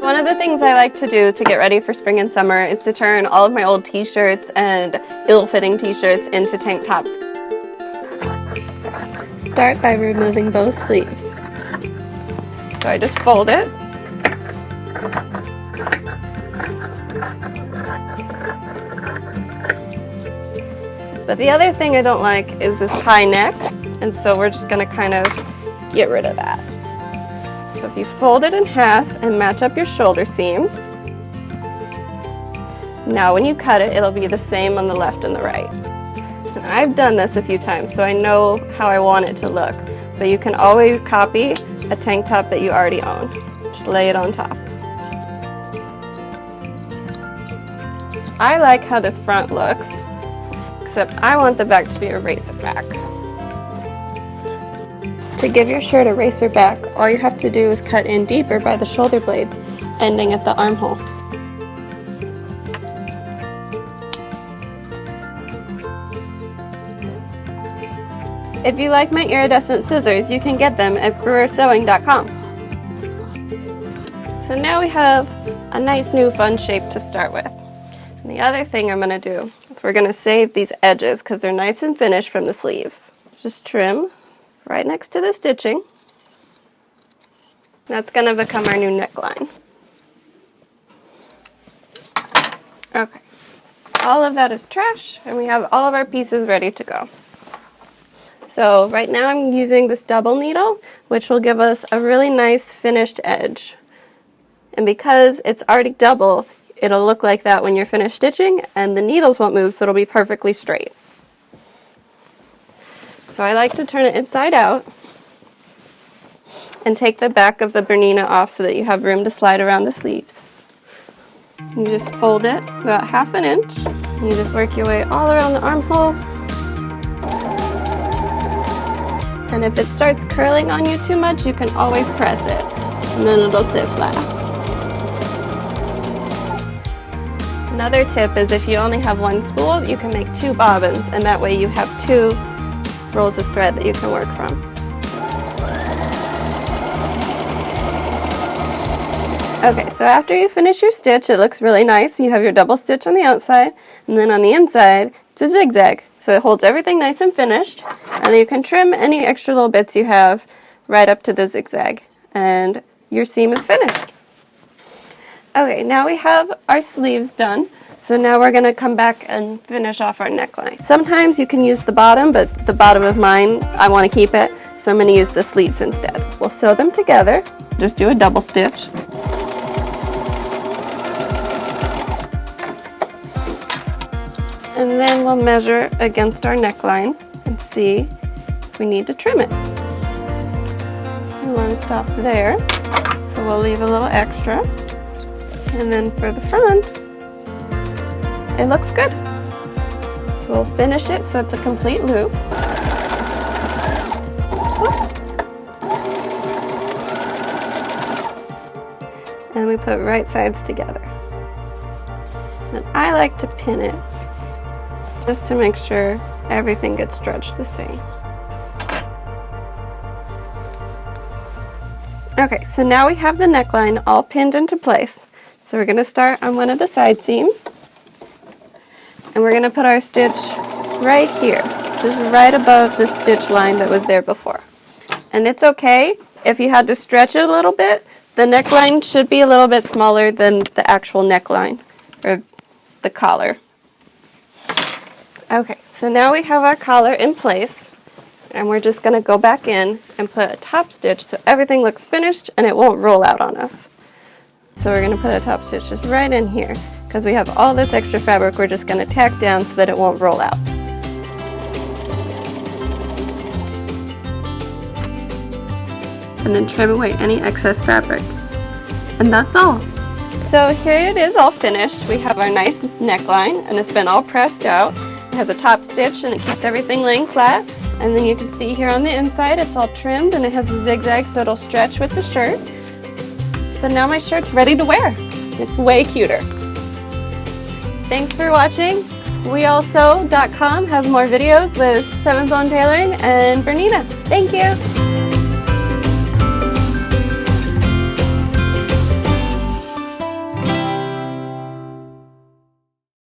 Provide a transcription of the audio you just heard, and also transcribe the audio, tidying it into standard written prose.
One of the things I like to do to get ready for spring and summer is to turn all of my old t-shirts and ill-fitting t-shirts into tank tops. Start by removing both sleeves. So I just fold it. But the other thing I don't like is this high neck, and so we're just going to kind of get rid of that. So if you fold it in half and match up your shoulder seams, now when you cut it, it'll be the same on the left and the right. And I've done this a few times, so I know how I want it to look, but you can always copy a tank top that you already own. Just lay it on top. I like how this front looks, except I want the back to be a racer back. To give your shirt a racer back, all you have to do is cut in deeper by the shoulder blades, ending at the armhole. If you like my iridescent scissors, you can get them at brewersewing.com. So now we have a nice new fun shape to start with. And the other thing I'm going to do is we're going to save these edges because they're nice and finished from the sleeves. Just trim right next to the stitching. That's going to become our new neckline. Okay, all of that is trash, and we have all of our pieces ready to go. So right now I'm using this double needle, which will give us a really nice finished edge. And because it's already double, it'll look like that when you're finished stitching, and the needles won't move, so it'll be perfectly straight. So I like to turn it inside out and take the back of the Bernina off so that you have room to slide around the sleeves. You just fold it about 1/2 inch, and you just work your way all around the armhole. And if it starts curling on you too much, you can always press it, and then it'll sit flat. Another tip is if you only have one spool, you can make 2 bobbins, and that way you have 2 rolls of thread that you can work from. Okay, so after you finish your stitch, it looks really nice. You have your double stitch on the outside, and then on the inside, it's a zigzag. So it holds everything nice and finished, and then you can trim any extra little bits you have right up to the zigzag, and your seam is finished. Okay, now we have our sleeves done. So now we're going to come back and finish off our neckline. Sometimes you can use the bottom, but the bottom of mine, I want to keep it, so I'm going to use the sleeves instead. We'll sew them together. Just do a double stitch. And then we'll measure against our neckline and see if we need to trim it. We want to stop there, so we'll leave a little extra. And then for the front, it looks good. So we'll finish it so it's a complete loop. And we put right sides together. And I like to pin it just to make sure everything gets stretched the same. Okay, so now we have the neckline all pinned into place. So we're going to start on one of the side seams. And we're going to put our stitch right here, just right above the stitch line that was there before. And it's okay if you had to stretch it a little bit. The neckline should be a little bit smaller than the actual neckline, or the collar. Okay, so now we have our collar in place, and we're just going to go back in and put a top stitch so everything looks finished and it won't roll out on us. So we're going to put a top stitch just right in here. Because we have all this extra fabric, we're just going to tack down so that it won't roll out. And then trim away any excess fabric. And that's all. So here it is all finished. We have our nice neckline, and it's been all pressed out. It has a top stitch, and it keeps everything laying flat. And then you can see here on the inside, it's all trimmed, and it has a zigzag so it'll stretch with the shirt. So now my shirt's ready to wear. It's way cuter. Thanks for watching. WeAllSew.com has more videos with 7th Zone Tailoring and Bernina. Thank you.